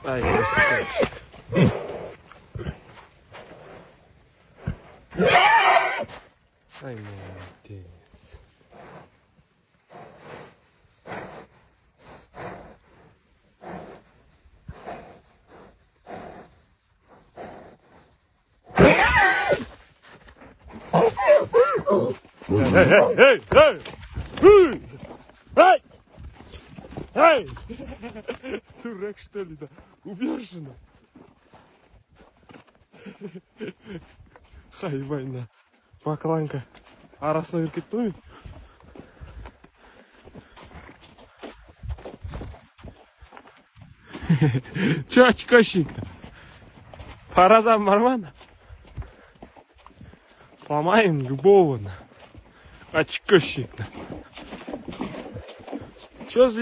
Ай, красавчик. Ай, молодец. Эй! Эй! Эй! Дурак, что ли, да? Убежина. Хайвайна. Бакланка. Арасына кіріп кетті ме? Че очкощик-то? Паразам нормально? Сломаем любого. Очкощик-то. Че злишься?